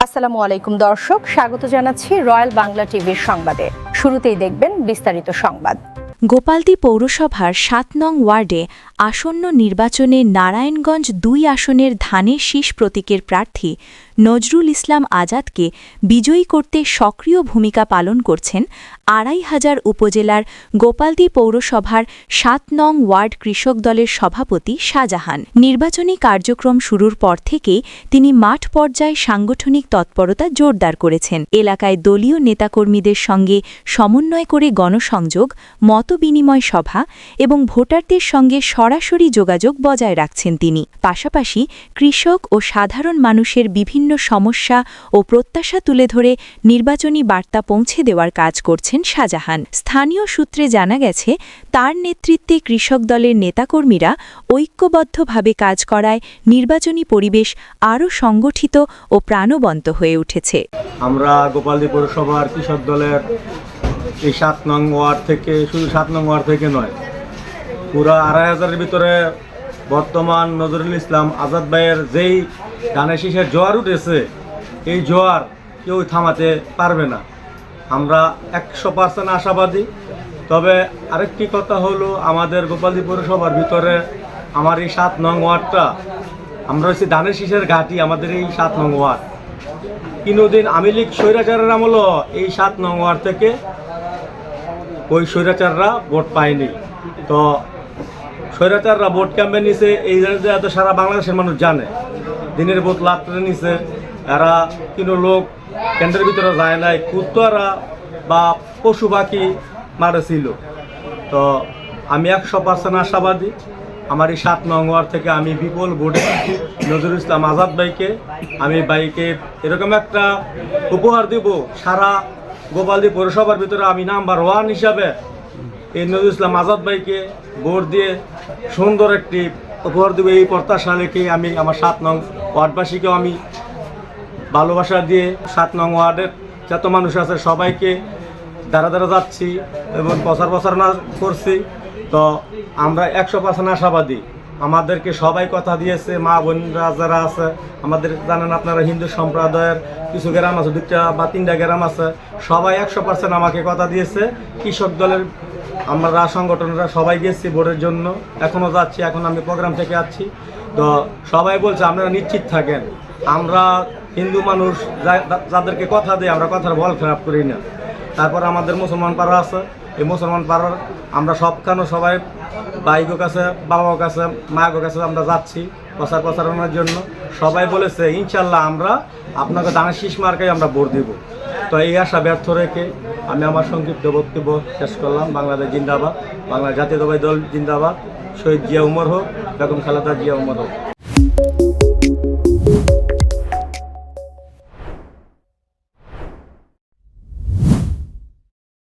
আসসালামু আলাইকুম দর্শক, স্বাগত জানাচ্ছি রয়্যাল বাংলা টিভির সংবাদে। শুরুতেই দেখবেন বিস্তারিত সংবাদ। গোপালদী পৌরসভার ৭ নং ওয়ার্ডে আসন্ন নির্বাচনে নারায়ণগঞ্জ ২ আসনের ধানের শীষ প্রতীকের প্রার্থী নজরুল ইসলাম আজাদকে বিজয়ী করতে সক্রিয় ভূমিকা পালন করছেন ২৫০০ উপজেলার গোপালদী পৌরসভার ৭ নং ওয়ার্ড কৃষক দলের সভাপতি শাহজাহান। নির্বাচনী কার্যক্রম শুরুর পর থেকেই তিনি মাঠ পর্যায়ে সাংগঠনিক তৎপরতা জোরদার করেছেন। এলাকায় দলীয় নেতাকর্মীদের সঙ্গে সমন্বয় করে গণসংযোগ, মতবিনিময় সভা এবং ভোটারদের সঙ্গে সরাসরি যোগাযোগ বজায় রাখছেন তিনি। পাশাপাশি কৃষক ও সাধারণ মানুষের বিভিন্ন সমস্যা ও প্রত্যাশা তুলে ধরে নির্বাচনী বার্তা পৌঁছে দেওয়ার কাজ করছেন শাহজাহান। স্থানীয় সূত্রে জানা গেছে, তার নেতৃত্বে কৃষক দলের নেতাকর্মীরা ঐক্যবদ্ধভাবে কাজ করায় নির্বাচনী পরিবেশ আরও সংগঠিত ও প্রাণবন্ত হয়ে উঠেছে। আমরা গোপালদী পৌরসভার কৃষক দলের এই ৭ নং ওয়ার্ড থেকে, শুধু ৭ নং ওয়ার্ড থেকে নয়, পুরা ২৫০০-এর ভিতরে বর্তমান নজরুল ইসলাম আজাদ ভাইয়ের যেই ধানের শীষের জোয়ার উঠেছে, এই জোয়ার কেউ থামাতে পারবে না। আমরা ১০০% আশাবাদী। তবে আরেকটি কথা হলো, আমাদের গোপালদী পৌরসভার ভিতরে আমার এই ৭ নং ওয়ার্ডটা, আমরা হচ্ছে ধানের শীষের ঘাঁটি। আমাদের এই ৭ নং ওয়ার্ড কোনোদিন আওয়ামী লীগ স্বৈরাচারের আমলও এই ৭ নং ওয়ার্ড থেকে ওই স্বৈরাচাররা ভোট পায়নি। তো স্বৈরাচাররা ভোট ক্যাম্পে নিছে, এই তো সারা বাংলাদেশের মানুষ জানে। দিনের ভোট লাত্রে নিছে, এরা কোনো লোক কেন্দ্রের ভিতরে যায় নাই, কুত্তারা বা পশু পাখি মারেছিল। তো আমি ১০০% আশাবাদী। আমার এই ৭ নং ওয়ার্ড থেকে আমি বিপুল ভোটে নজরুল ইসলাম আজাদ ভাইকে, আমি বাইকে এরকম একটা উপহার দেব, সারা গোপালদী পৌরসভার ভিতরে আমি নাম্বার 1 হিসাবে এই নজরুল ইসলাম আজাদ ভাইকে ভোট দিয়ে সুন্দর একটি উপহার দেব। এই প্রত্যাশা রেখে আমি আমার ৭ নং ওয়ার্ডবাসীকেও আমি ভালোবাসা দিয়ে ৭ নং ওয়ার্ডের যত মানুষ আছে সবাইকে দ্বারা দ্বারা যাচ্ছি এবং প্রচারণা করছি। তো আমরা ১০০% আশাবাদী। আমাদেরকে সবাই কথা দিয়েছে, মা বোনরা যারা আছে, আমাদের জানেন আপনারা হিন্দু সম্প্রদায়ের কিছু গ্রাম আছে, 2টা বা 3টা গ্রাম আছে, সবাই ১০০% আমাকে কথা দিয়েছে। কৃষক দলের আমরা সংগঠনরা সবাই গেছি ভোটের জন্য, এখনও যাচ্ছি, এখন আমি প্রোগ্রাম থেকে আছি। তো সবাই বলছে আপনারা নিশ্চিত থাকেন, আমরা হিন্দু মানুষ যাদেরকে কথা দিই, আমরা কথার বল খারাপ করি না। তারপর আমাদের মুসলমান পাড়া আছে, এই মুসলমান পাড়ার আমরা সবখানে সবাই ভাইগো কাছে, বাবার কাছে, মায়ের কাছে আমরা যাচ্ছি প্রচারণার জন্য। সবাই বলেছে ইনশাল্লাহ আমরা আপনাকে ধানের শীষ মার্কায় আমরা ভোট দিব। তো এই আশা ব্যর্থ রেখে আমি আমার সংক্ষিপ্ত বক্তব্য শেষ করলাম। বাংলাদেশ জিন্দাবাদ, বাংলা জাতীয়তাবাদী দল জিন্দাবাদ, শহীদ জিয়া উমর হোক, বেগম খালেদা জিয়া উমর হোক।